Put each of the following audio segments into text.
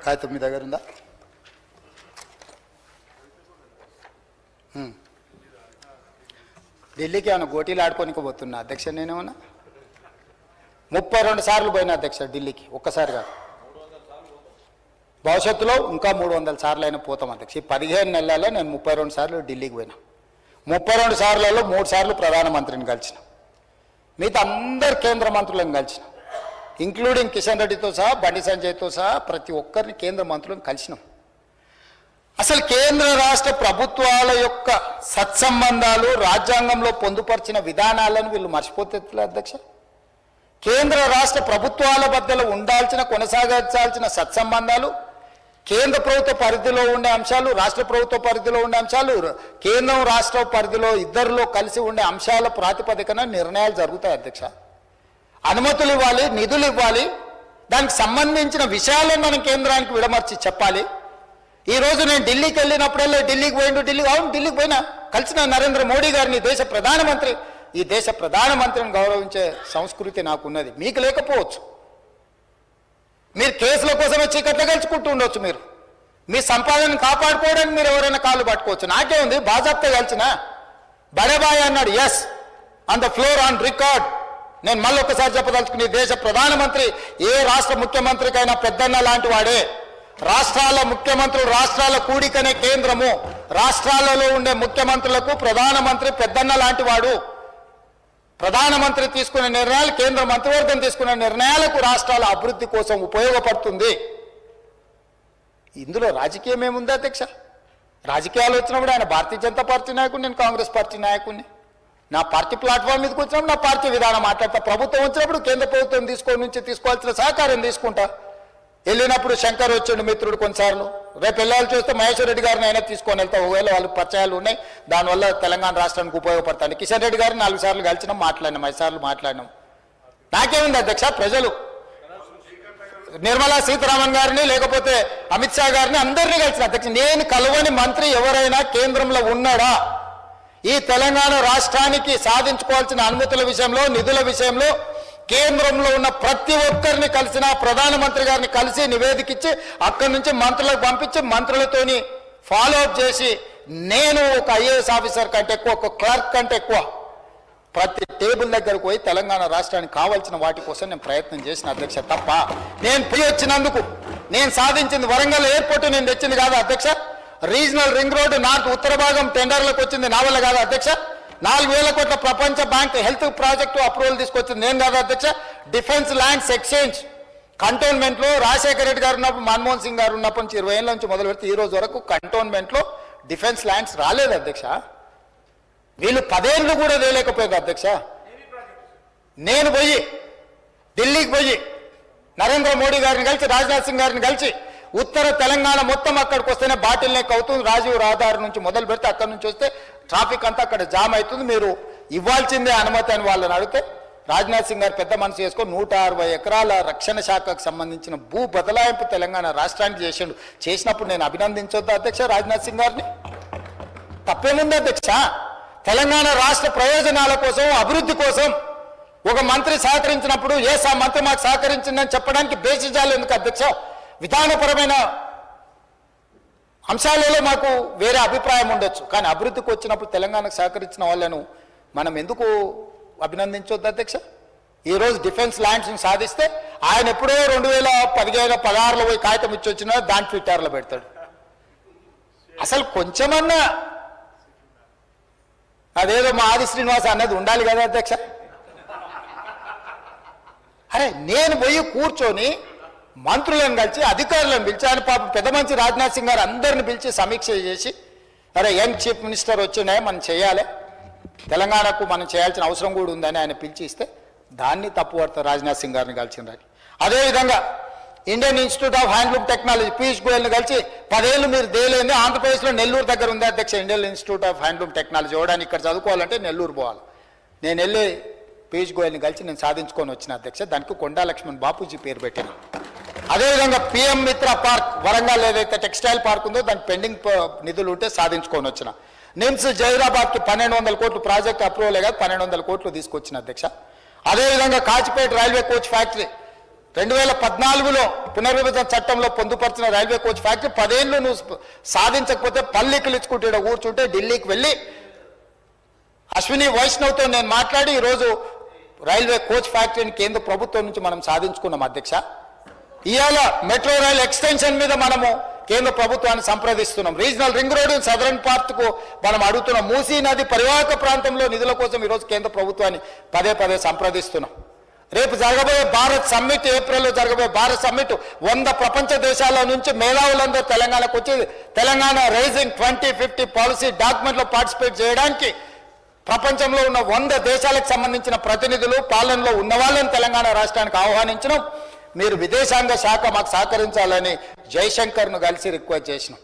కాగితం మీ దగ్గర ఉందా? ఢిల్లీకి ఏమైనా గోటీలు ఆడుకోనికి పోతున్నా అధ్యక్ష. నేనేమన్నా 32 సార్లు పోయినా అధ్యక్ష ఢిల్లీకి, ఒక్కసారి కాదు. భవిష్యత్తులో ఇంకా 300 సార్లు అయినా పోతాం అధ్యక్ష. ఈ 15 నెలల్లో నేను 32 సార్లు ఢిల్లీకి పోయినా. 32 సార్లలో 3 సార్లు ప్రధానమంత్రిని కలిసిన, మిగతా అందరు కేంద్ర మంత్రులను కలిసిన, ఇంక్లూడింగ్ కిషన్ రెడ్డితో సహా, బండి సంజయ్తో సహా ప్రతి ఒక్కరిని కేంద్ర మంత్రులను కలిసినాం. అసలు కేంద్ర రాష్ట్ర ప్రభుత్వాల యొక్క సత్సంబంధాలు, రాజ్యాంగంలో పొందుపరిచిన విధానాలను వీళ్ళు మర్చిపోతే అధ్యక్ష. కేంద్ర రాష్ట్ర ప్రభుత్వాల మధ్యలో ఉండాల్సిన, కొనసాగించాల్సిన సత్సంబంధాలు, కేంద్ర ప్రభుత్వ పరిధిలో ఉండే అంశాలు, రాష్ట్ర ప్రభుత్వ పరిధిలో ఉండే అంశాలు, కేంద్రం రాష్ట్ర పరిధిలో ఇద్దరిలో కలిసి ఉండే అంశాల ప్రాతిపదికన నిర్ణయాలు జరుగుతాయి అధ్యక్ష. అనుమతులు ఇవ్వాలి, నిధులు ఇవ్వాలి, దానికి సంబంధించిన విషయాలను మనం కేంద్రానికి విడమర్చి చెప్పాలి. ఈరోజు నేను ఢిల్లీకి వెళ్ళినప్పుడల్లా ఢిల్లీకి పోయినా కలిసిన నరేంద్ర మోడీ గారిని, దేశ ప్రధానమంత్రి. ఈ దేశ ప్రధానమంత్రిని గౌరవించే సంస్కృతి నాకున్నది, మీకు లేకపోవచ్చు. మీరు కేసుల కోసమే చీకట్లో గెలుచుకుంటూ ఉండొచ్చు. మీరు మీ సంపాదనను కాపాడుకోవడానికి మీరు ఎవరైనా కాళ్ళు పట్టుకోవచ్చు. నాకే ఉంది, బాజాప్తా కలిసిన బడేబాయ్ అన్నాడు, yes on the floor on record. నేను మళ్ళీ ఒకసారి చెప్పదలుచుకుని, దేశ ప్రధానమంత్రి ఏ రాష్ట్ర ముఖ్యమంత్రికైనా పెద్దన్న లాంటి వాడే. రాష్ట్రాల ముఖ్యమంత్రులు, రాష్ట్రాల కూడికనే కేంద్రము. రాష్ట్రాలలో ఉండే ముఖ్యమంత్రులకు ప్రధానమంత్రి పెద్దన్న లాంటి వాడు. ప్రధానమంత్రి తీసుకునే నిర్ణయాలు, కేంద్ర మంత్రివర్గం తీసుకునే నిర్ణయాలకు రాష్ట్రాల అభివృద్ధి కోసం ఉపయోగపడుతుంది. ఇందులో రాజకీయం ఏముంది అధ్యక్ష? రాజకీయాలు వచ్చినప్పుడు ఆయన భారతీయ జనతా పార్టీ నాయకుడు, నేను కాంగ్రెస్ పార్టీ నాయకుడిని. నా పార్టీ ప్లాట్ఫామ్ మీదకి వచ్చినప్పుడు నా పార్టీ విధానం మాట్లాడతా. ప్రభుత్వం వచ్చినప్పుడు కేంద్ర ప్రభుత్వం తీసుకోవాల్సిన సహకారం తీసుకుంటా. వెళ్ళినప్పుడు శంకర్ వచ్చిండు మిత్రుడు కొన్నిసార్లు, రేపు వెళ్ళాలి చూస్తే మహేశ్వర్ రెడ్డి గారిని అయినా తీసుకొని వెళ్తా. ఒకవేళ వాళ్ళు పరిచయాలు ఉన్నాయి, దానివల్ల తెలంగాణ రాష్ట్రానికి ఉపయోగపడతాను. కిషన్ రెడ్డి గారిని 4 సార్లు కలిసినాం, మాట్లాడినాం, 5 సార్లు మాట్లాడినాం. నాకేముంది అధ్యక్ష? ప్రజలు నిర్మలా సీతారామన్ గారిని, లేకపోతే అమిత్ షా గారిని, అందరినీ కలిసిన అధ్యక్ష. నేను కలవని మంత్రి ఎవరైనా కేంద్రంలో ఉన్నాడా? ఈ తెలంగాణ రాష్ట్రానికి సాధించుకోవాల్సిన అనుమతుల విషయంలో, నిధుల విషయంలో కేంద్రంలో ఉన్న ప్రతి ఒక్కరిని కలిసిన, ప్రధానమంత్రి గారిని కలిసి నివేదికిచ్చి అక్కడి నుంచి మంత్రులకు పంపించి మంత్రులతోని ఫాలో అప్ చేసి, నేను ఒక ఐఏఎస్ ఆఫీసర్ కంటే ఎక్కువ, ఒక క్లర్క్ కంటే ఎక్కువ ప్రతి టేబుల్ దగ్గరకు పోయి తెలంగాణ రాష్ట్రానికి కావాల్సిన వాటి కోసం నేను ప్రయత్నం చేసిన అధ్యక్ష. తప్ప నేను పోయి వచ్చినందుకు నేను సాధించింది వరంగల్ ఎయిర్పోర్ట్ నేను తెచ్చింది కాదు అధ్యక్ష. రీజనల్ రింగ్ రోడ్డు నార్త్ ఉత్తర భాగం టెండర్లకు వచ్చింది నా వల్ల కాదు అధ్యక్ష. 4,000 కోట్ల ప్రపంచ బ్యాంక్ హెల్త్ ప్రాజెక్టు అప్రూవల్ తీసుకొచ్చింది నేను కాదు అధ్యక్ష. డిఫెన్స్ ల్యాండ్స్ ఎక్స్చేంజ్ కంటోన్మెంట్లో రాజశేఖర రెడ్డి గారు ఉన్నప్పుడు, మన్మోహన్ సింగ్ గారు ఉన్నప్పటి నుంచి 20 ఏళ్ళ నుంచి మొదలు పెడితే ఈ రోజు వరకు కంటోన్మెంట్లో డిఫెన్స్ ల్యాండ్స్ రాలేదు అధ్యక్ష. వీళ్ళు 10 ఏళ్ళు కూడా వేయలేకపోయింది అధ్యక్ష. నేను పోయి ఢిల్లీకి పోయి నరేంద్ర మోడీ గారిని కలిసి, రాజ్నాథ్ సింగ్ గారిని కలిసి, ఉత్తర తెలంగాణ మొత్తం అక్కడికి వస్తేనే బాటిల్ నెక్ అవుతుంది. రాజీవ్ రహదారి నుంచి మొదలు పెడితే అక్కడి నుంచి వస్తే ట్రాఫిక్ అంతా అక్కడ జామ్ అవుతుంది, మీరు ఇవ్వాల్సిందే అనుమతి అని వాళ్ళని అడిగితే, రాజ్నాథ్ సింగ్ గారు పెద్ద మనసు చేసుకొని 160 ఎకరాల రక్షణ శాఖకు సంబంధించిన భూ బదలాయింపు తెలంగాణ రాష్ట్రానికి చేసిండు. చేసినప్పుడు నేను అభినందించొద్దా అధ్యక్ష రాజ్నాథ్ సింగ్ గారిని? తప్పేముంది అధ్యక్ష? తెలంగాణ రాష్ట్ర ప్రయోజనాల కోసం, అభివృద్ధి కోసం ఒక మంత్రి సహకరించినప్పుడు ఆ మంత్రి మాకు సహకరించిందని చెప్పడానికి బేసిజాలు ఎందుకు అధ్యక్ష? విధానపరమైన అంశాలలో మాకు వేరే అభిప్రాయం ఉండొచ్చు, కానీ అభివృద్ధికి వచ్చినప్పుడు తెలంగాణకు సహకరించిన వాళ్ళను మనం ఎందుకు అభినందించొద్దు అధ్యక్ష? ఈరోజు డిఫెన్స్ ల్యాండ్స్ని సాధిస్తే ఆయన ఎప్పుడో 2015-16లో పోయి కాగితం ఇచ్చి వచ్చినా దాని ట్విట్టర్లో పెడతాడు. అసలు కొంచెమన్నా అదేదో మా ఆది శ్రీనివాస్ అన్నది ఉండాలి కదా అధ్యక్ష. అరే నేను పోయి కూర్చొని మంత్రులను కలిసి, అధికారులను పిలిచి, ఆయన పాపం పెద్ద మంచి రాజ్నాథ్ సింగ్ గారు అందరిని పిలిచి సమీక్ష చేసి, అరే యంగ్ చీఫ్ మినిస్టర్ వచ్చినాయి, మనం చేయాలి, తెలంగాణకు మనం చేయాల్సిన అవసరం కూడా ఉందని ఆయన పిలిచి ఇస్తే దాన్ని తప్పుపడతారు రాజ్నాథ్ సింగ్ గారిని కలిసిందని. అదేవిధంగా Indian institute of handloom technology Piyush గోయల్ని కలిసి 10 ఏళ్ళు మీరు దేలేంది, ఆంధ్రప్రదేశ్లో నెల్లూరు దగ్గర ఉంది అధ్యక్ష Indian institute of handloom technology. ఇవ్వడానికి ఇక్కడ చదువుకోవాలంటే నెల్లూరు పోవాలి. నేను వెళ్ళి పీయూష్ గోయల్ని కలిసి నేను సాధించుకొని వచ్చిన అధ్యక్ష. దానికి కొండా లక్ష్మణ్ బాపూజీ పేరు పెట్టిన. అదేవిధంగా పిఎం మిత్ర పార్క్ వరంగల్ ఏదైతే టెక్స్టైల్ పార్క్ ఉందో దానికి పెండింగ్ నిధులు ఉంటే సాధించుకొని వచ్చిన. నిమ్స్ జైరాబాద్కి 1,200 కోట్లు ప్రాజెక్ట్ అప్రూవలే కాదు 1,200 కోట్లు తీసుకొచ్చిన అధ్యక్ష. అదేవిధంగా కాచిపేట రైల్వే కోచ్ ఫ్యాక్టరీ 2014లో పునర్విభజన చట్టంలో పొందుపరిచిన రైల్వే కోచ్ ఫ్యాక్టరీ 10 ఏళ్ళు నువ్వు సాధించకపోతే పల్లికలు ఇచ్చుకుంటే ఈడ కూర్చుంటే ఢిల్లీకి వెళ్ళి అశ్విని వైష్ణవ్తో నేను మాట్లాడి ఈరోజు రైల్వే కోచ్ ఫ్యాక్టరీని కేంద్ర ప్రభుత్వం నుంచి మనం సాధించుకున్నాం అధ్యక్ష. ఇవాళ మెట్రో రైల్ ఎక్స్టెన్షన్ మీద మనము కేంద్ర ప్రభుత్వాన్ని సంప్రదిస్తున్నాం. రీజనల్ రింగ్ రోడ్ సదరన్ పార్ట్కు మనం అడుగుతున్నాం. మూసీ నది పరివాహక ప్రాంతంలో నిధుల కోసం ఈరోజు కేంద్ర ప్రభుత్వాన్ని పదే సంప్రదిస్తున్నాం. రేపు జరగబోయే భారత్ సమ్మిట్, ఏప్రిల్లో జరగబోయే భారత్ సమ్మిట్ 100 ప్రపంచ దేశాల నుంచి మేధావులందరూ తెలంగాణకు వచ్చి తెలంగాణ రైజింగ్ 2050 పాలసీ డాక్యుమెంట్లో పార్టిసిపేట్ చేయడానికి ప్రపంచంలో ఉన్న 100 దేశాలకు సంబంధించిన ప్రతినిధులు పాలనలో ఉన్న వాళ్ళని తెలంగాణ రాష్ట్రానికి ఆహ్వానించడం. మీరు విదేశాంగ శాఖ మాకు సహకరించాలని జైశంకర్ను కలిసి రిక్వెస్ట్ చేసినాం.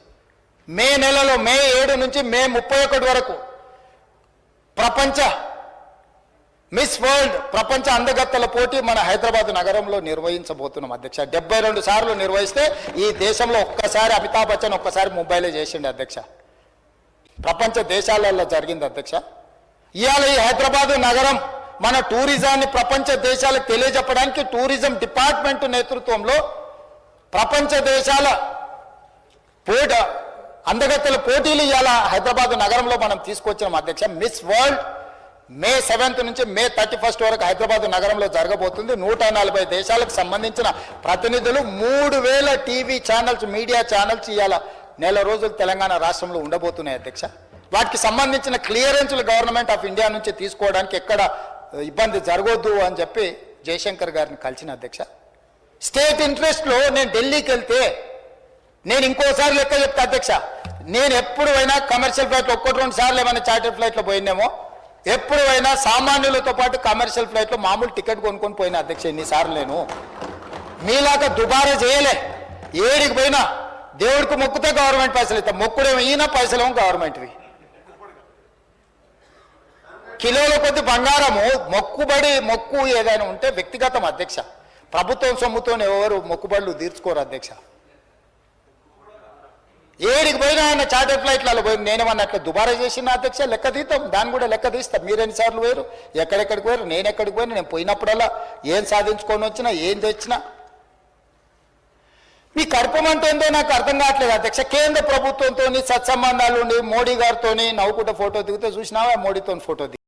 మే నెలలో మే 7 నుంచి మే 31 వరకు ప్రపంచ మిస్ వరల్డ్ ప్రపంచ అందగత్తెల పోటీ మన హైదరాబాద్ నగరంలో నిర్వహించబోతున్నాం అధ్యక్ష. 72 సార్లు నిర్వహిస్తే ఈ దేశంలో ఒక్కసారి అమితాబ్ బచ్చన్ ఒక్కసారి ముంబైలో చేసిండు అధ్యక్ష. ప్రపంచ దేశాలలో జరిగింది అధ్యక్ష. ఇవాళ ఈ హైదరాబాద్ నగరం మన టూరిజాన్ని ప్రపంచ దేశాలకు తెలియజెప్పడానికి టూరిజం డిపార్ట్మెంట్ నేతృత్వంలో ప్రపంచ దేశాల అందగత్తెల పోటీలు ఇవాళ హైదరాబాద్ నగరంలో మనం తీసుకొచ్చినాం అధ్యక్ష. మిస్ వరల్డ్ మే 7 నుంచి మే 31 వరకు హైదరాబాద్ నగరంలో జరగబోతుంది. 140 దేశాలకు సంబంధించిన ప్రతినిధులు 3000 టీవీ ఛానల్స్, మీడియా ఛానల్స్ ఇవాళ నెల రోజులు తెలంగాణ రాష్ట్రంలో ఉండబోతున్నాయి అధ్యక్ష. వాటికి సంబంధించిన క్లియరెన్స్లు గవర్నమెంట్ ఆఫ్ ఇండియా నుంచి తీసుకోవడానికి ఎక్కడ ఇబ్బంది జరగొద్దు అని చెప్పి జయశంకర్ గారిని కలిసిన అధ్యక్ష. స్టేట్ ఇంట్రెస్ట్లో నేను ఢిల్లీకి వెళ్తే నేను ఇంకోసారి లెక్క చెప్తా అధ్యక్ష. నేను ఎప్పుడు అయినా కమర్షియల్ ఫ్లైట్లో 1-2 సార్లు ఏమైనా చార్టర్ ఫ్లైట్లో పోయినేమో, ఎప్పుడు అయినా సామాన్యులతో పాటు కమర్షియల్ ఫ్లైట్లో మామూలు టికెట్ కొనుక్కొని పోయినా అధ్యక్ష. ఎన్నిసార్లు నేను మీలాగా దుబారా చేయలే. ఏడికి పోయినా దేవుడికి మొక్కుతే గవర్నమెంట్ పైసలు ఇస్తాం, మొక్కుడేమో ఈయన పైసలేమో గవర్నమెంట్వి. కిలోల కొద్ది బంగారము మొక్కు ఏదైనా ఉంటే వ్యక్తిగతం అధ్యక్ష. ప్రభుత్వం సొమ్ముతో ఎవరు మొక్కుబడులు తీర్చుకోరు అధ్యక్ష. ఏడికి పోయినా ఆయన చార్టర్ ఫ్లైట్లలో పోయి నేనేమన్నా అట్లా దుబారా చేసిన అధ్యక్ష. లెక్క తీస్తాం, దాన్ని కూడా లెక్క తీస్తాం. మీరు ఎన్నిసార్లు పోయారు, ఎక్కడెక్కడికి పోయారు, నేను ఎక్కడికి పోయినా, నేను పోయినప్పుడల్లా ఏం సాధించుకొని వచ్చినా, ఏం తెచ్చినా మీ కడుపమంటే ఏందో నాకు అర్థం కావట్లేదు అధ్యక్ష. కేంద్ర ప్రభుత్వంతో సత్సంబంధాలు ఉండి మోడీ గారితో నవ్వుకుంటే ఫోటో దిగితే చూసినావా, మోడీతో ఫోటో